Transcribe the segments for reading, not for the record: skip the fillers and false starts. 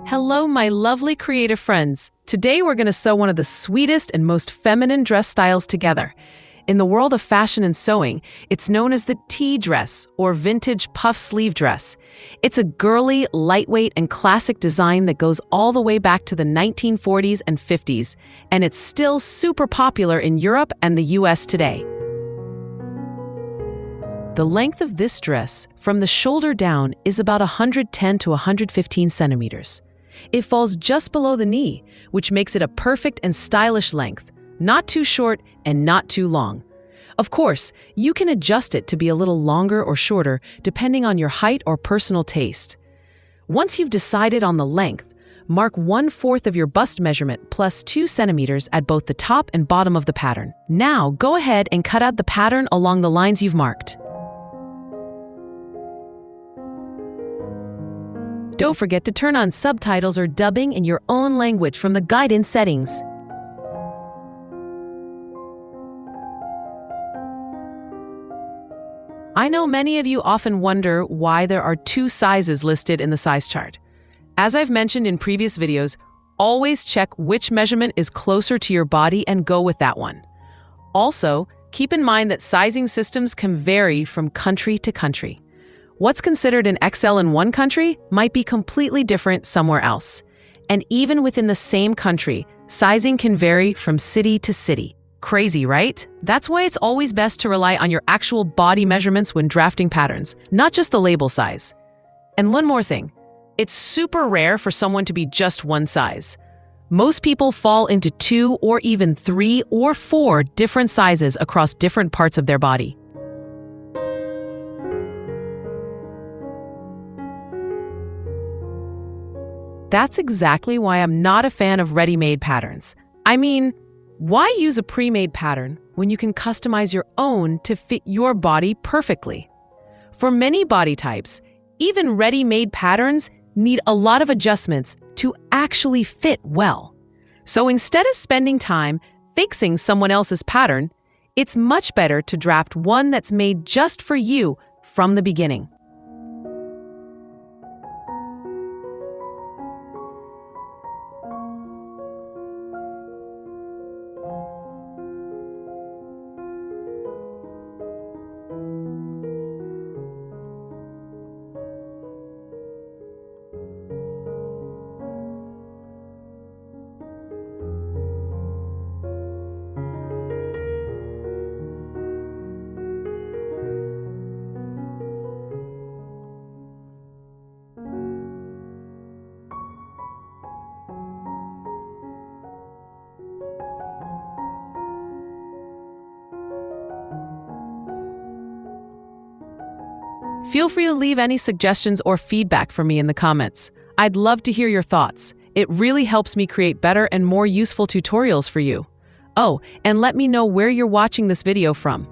Hello, my lovely creative friends. Today we're going to sew one of the sweetest and most feminine dress styles together. In the world of fashion and sewing, it's known as the tea dress or vintage puff sleeve dress. It's a girly, lightweight, and classic design that goes all the way back to the 1940s and 50s, and it's still super popular in Europe and the US today. The length of this dress, from the shoulder down, is about 110 to 115 centimeters. It falls just below the knee, which makes it a perfect and stylish length, not too short and not too long. Of course, you can adjust it to be a little longer or shorter depending on your height or personal taste. Once you've decided on the length, mark 1/4 of your bust measurement plus 2 centimeters at both the top and bottom of the pattern. Now, go ahead and cut out the pattern along the lines you've marked. Don't forget to turn on subtitles or dubbing in your own language from the guidance settings. I know many of you often wonder why there are 2 sizes listed in the size chart. As I've mentioned in previous videos, always check which measurement is closer to your body and go with that one. Also, keep in mind that sizing systems can vary from country to country. What's considered an XL in one country might be completely different somewhere else. And even within the same country, sizing can vary from city to city. Crazy, right? That's why it's always best to rely on your actual body measurements when drafting patterns, not just the label size. And one more thing, it's super rare for someone to be just one size. Most people fall into 2 or even 3 or 4 different sizes across different parts of their body. That's exactly why I'm not a fan of ready-made patterns. I mean, why use a pre-made pattern when you can customize your own to fit your body perfectly? For many body types, even ready-made patterns need a lot of adjustments to actually fit well. So instead of spending time fixing someone else's pattern, it's much better to draft one that's made just for you from the beginning. Feel free to leave any suggestions or feedback for me in the comments. I'd love to hear your thoughts. It really helps me create better and more useful tutorials for you. Oh, and let me know where you're watching this video from.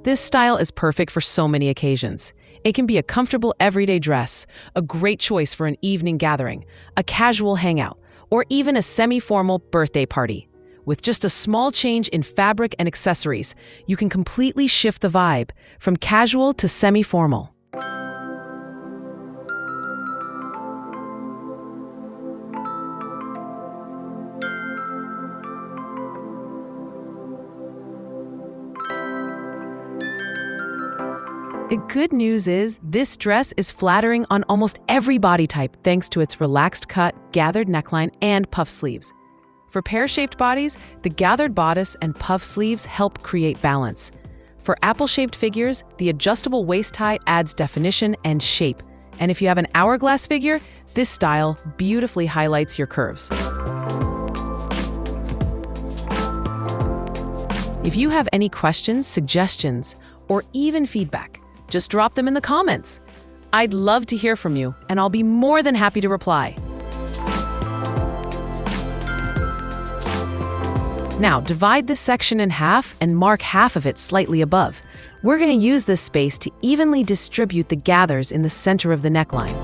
This style is perfect for so many occasions. It can be a comfortable everyday dress, a great choice for an evening gathering, a casual hangout, or even a semi-formal birthday party. With just a small change in fabric and accessories, you can completely shift the vibe from casual to semi-formal. The good news is this dress is flattering on almost every body type thanks to its relaxed cut, gathered neckline, and puff sleeves. For pear-shaped bodies, the gathered bodice and puff sleeves help create balance. For apple-shaped figures, the adjustable waist tie adds definition and shape. And if you have an hourglass figure, this style beautifully highlights your curves. If you have any questions, suggestions, or even feedback, just drop them in the comments. I'd love to hear from you, and I'll be more than happy to reply. Now, divide this section in half and mark half of it slightly above. We're going to use this space to evenly distribute the gathers in the center of the neckline.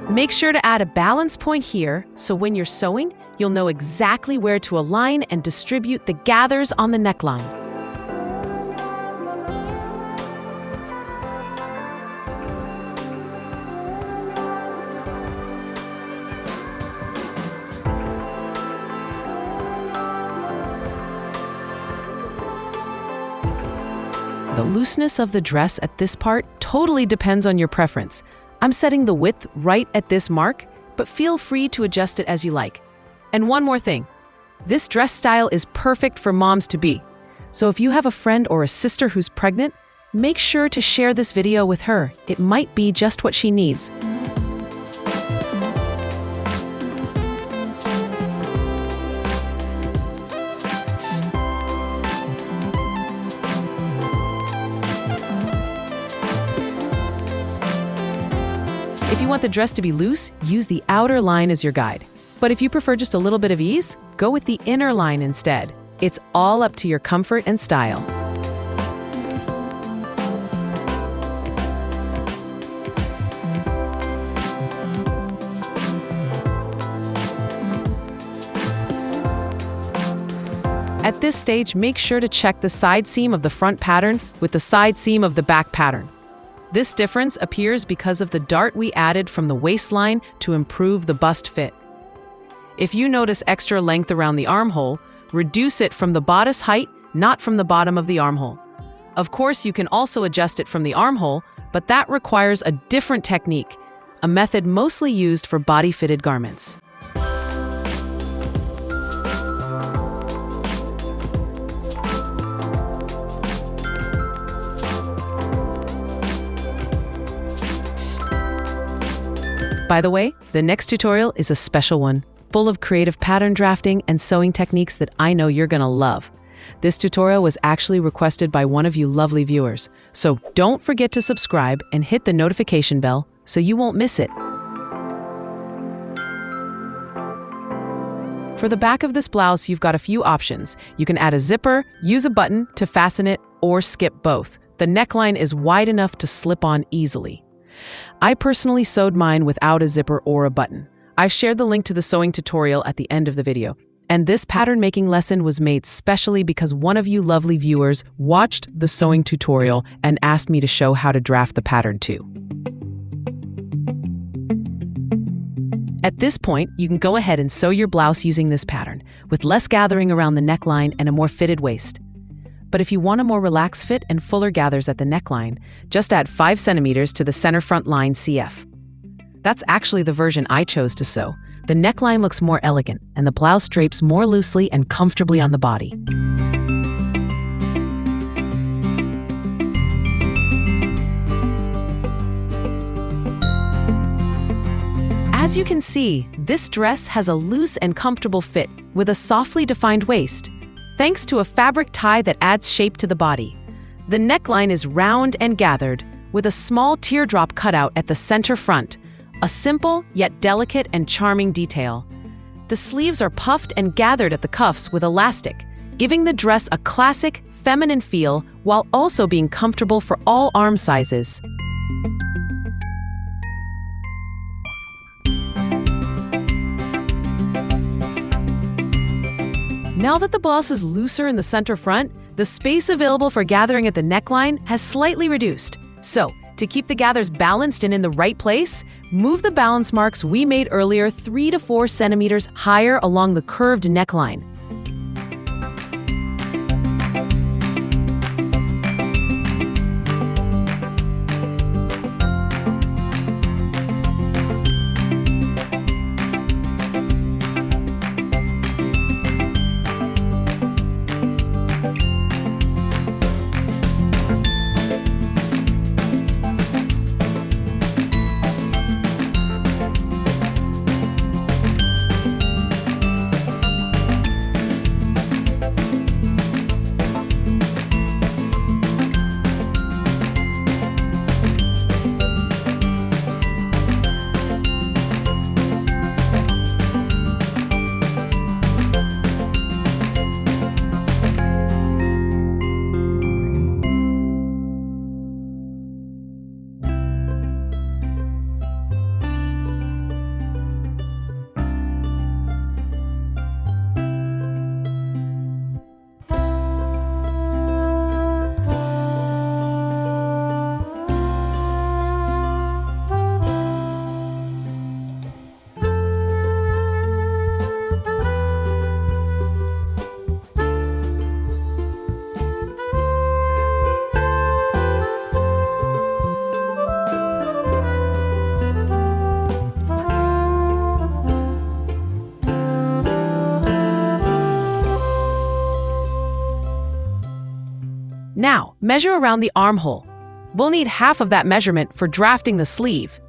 Make sure to add a balance point here, so when you're sewing, you'll know exactly where to align and distribute the gathers on the neckline. The looseness of the dress at this part totally depends on your preference. I'm setting the width right at this mark, but feel free to adjust it as you like. And one more thing, this dress style is perfect for moms-to-be. So if you have a friend or a sister who's pregnant, make sure to share this video with her. It might be just what she needs. If you want the dress to be loose, use the outer line as your guide. But if you prefer just a little bit of ease, go with the inner line instead. It's all up to your comfort and style. At this stage, make sure to check the side seam of the front pattern with the side seam of the back pattern. This difference appears because of the dart we added from the waistline to improve the bust fit. If you notice extra length around the armhole, reduce it from the bodice height, not from the bottom of the armhole. Of course, you can also adjust it from the armhole, but that requires a different technique, a method mostly used for body-fitted garments. By the way, the next tutorial is a special one, full of creative pattern drafting and sewing techniques that I know you're gonna love. This tutorial was actually requested by one of you lovely viewers, so don't forget to subscribe and hit the notification bell so you won't miss it. For the back of this blouse, you've got a few options. You can add a zipper, use a button to fasten it, or skip both. The neckline is wide enough to slip on easily. I personally sewed mine without a zipper or a button. I've shared the link to the sewing tutorial at the end of the video. And this pattern making lesson was made specially because one of you lovely viewers watched the sewing tutorial and asked me to show how to draft the pattern too. At this point, you can go ahead and sew your blouse using this pattern, with less gathering around the neckline and a more fitted waist. But if you want a more relaxed fit and fuller gathers at the neckline, just add 5 centimeters to the center front line CF. That's actually the version I chose to sew. The neckline looks more elegant, and the blouse drapes more loosely and comfortably on the body. As you can see, this dress has a loose and comfortable fit with a softly defined waist, thanks to a fabric tie that adds shape to the body. The neckline is round and gathered, with a small teardrop cutout at the center front, a simple yet delicate and charming detail. The sleeves are puffed and gathered at the cuffs with elastic, giving the dress a classic, feminine feel while also being comfortable for all arm sizes. Now that the blouse is looser in the center front, the space available for gathering at the neckline has slightly reduced. So, to keep the gathers balanced and in the right place, move the balance marks we made earlier 3 to 4 centimeters higher along the curved neckline. Now, measure around the armhole. We'll need half of that measurement for drafting the sleeve.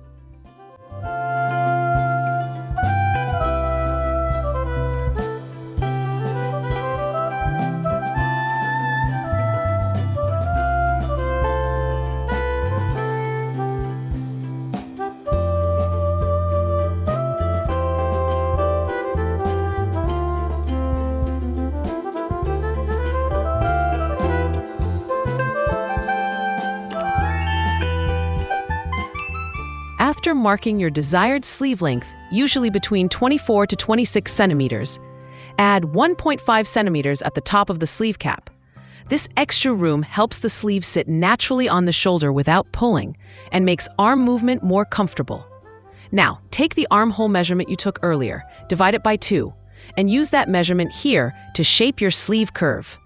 After marking your desired sleeve length, usually between 24 to 26 centimeters, add 1.5 centimeters at the top of the sleeve cap. This extra room helps the sleeve sit naturally on the shoulder without pulling and makes arm movement more comfortable. Now, take the armhole measurement you took earlier, divide it by 2, and use that measurement here to shape your sleeve curve.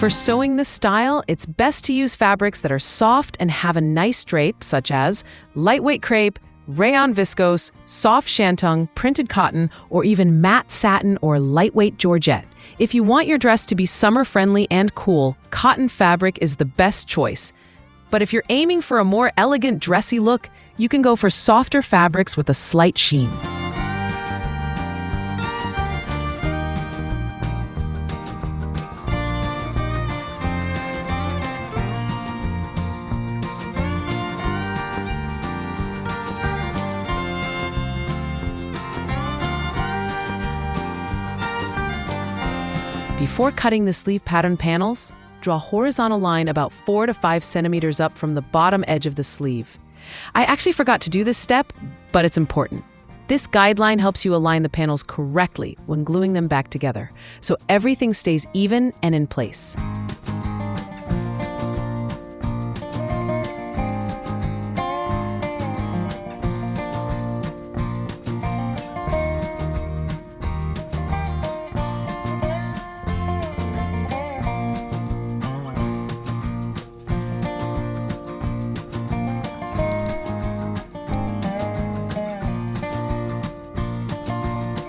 For sewing this style, it's best to use fabrics that are soft and have a nice drape, such as lightweight crepe, rayon viscose, soft shantung, printed cotton, or even matte satin or lightweight georgette. If you want your dress to be summer-friendly and cool, cotton fabric is the best choice. But if you're aiming for a more elegant, dressy look, you can go for softer fabrics with a slight sheen. Before cutting the sleeve pattern panels, draw a horizontal line about 4 to 5 centimeters up from the bottom edge of the sleeve. I actually forgot to do this step, but it's important. This guideline helps you align the panels correctly when gluing them back together, so everything stays even and in place.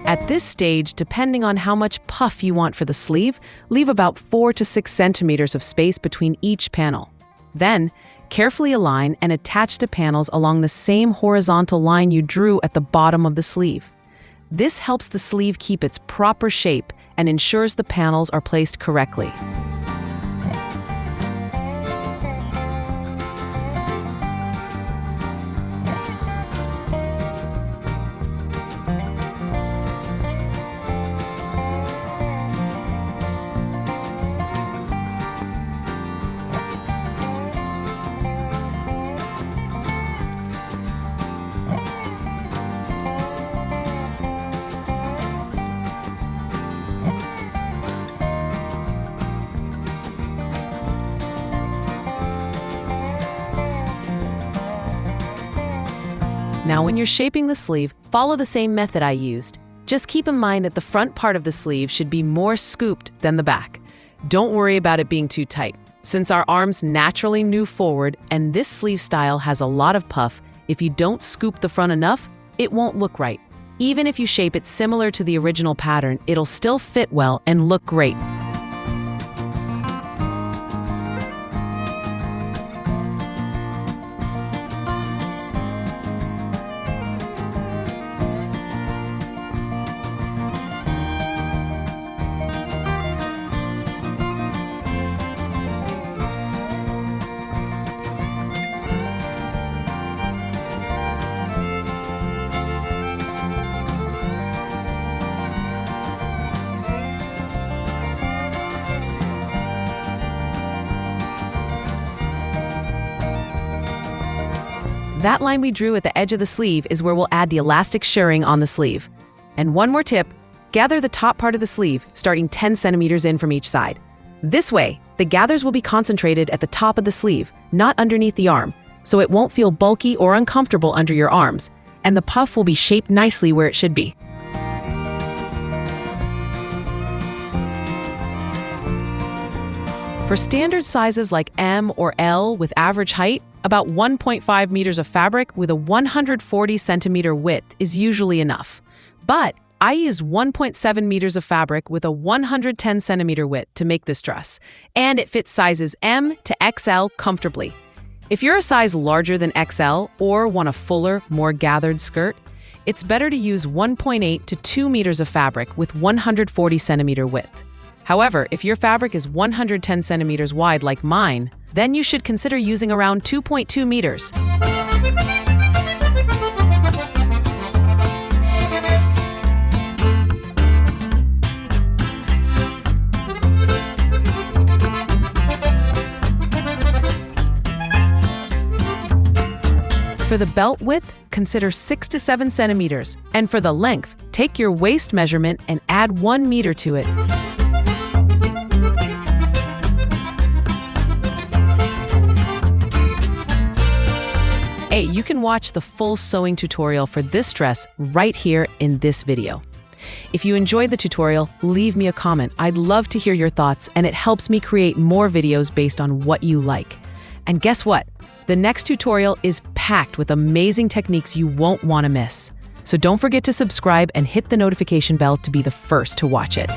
At this stage, depending on how much puff you want for the sleeve, leave about 4 to 6 centimeters of space between each panel. Then, carefully align and attach the panels along the same horizontal line you drew at the bottom of the sleeve. This helps the sleeve keep its proper shape and ensures the panels are placed correctly. Now, when you're shaping the sleeve, follow the same method I used. Just keep in mind that the front part of the sleeve should be more scooped than the back. Don't worry about it being too tight. Since our arms naturally move forward and this sleeve style has a lot of puff, if you don't scoop the front enough, it won't look right. Even if you shape it similar to the original pattern, it'll still fit well and look great. That line we drew at the edge of the sleeve is where we'll add the elastic shirring on the sleeve. And one more tip, gather the top part of the sleeve, starting 10 centimeters in from each side. This way, the gathers will be concentrated at the top of the sleeve, not underneath the arm, so it won't feel bulky or uncomfortable under your arms, and the puff will be shaped nicely where it should be. For standard sizes like M or L with average height, about 1.5 meters of fabric with a 140 centimeter width is usually enough. But I use 1.7 meters of fabric with a 110 centimeter width to make this dress, and it fits sizes M to XL comfortably. If you're a size larger than XL or want a fuller, more gathered skirt, it's better to use 1.8 to 2 meters of fabric with 140 centimeter width. However, if your fabric is 110 centimeters wide like mine, then you should consider using around 2.2 meters. For the belt width, consider 6 to 7 centimeters, and for the length, take your waist measurement and add 1 meter to it. Hey, you can watch the full sewing tutorial for this dress right here in this video. If you enjoyed the tutorial, leave me a comment. I'd love to hear your thoughts, and it helps me create more videos based on what you like. And guess what? The next tutorial is packed with amazing techniques you won't want to miss. So don't forget to subscribe and hit the notification bell to be the first to watch it.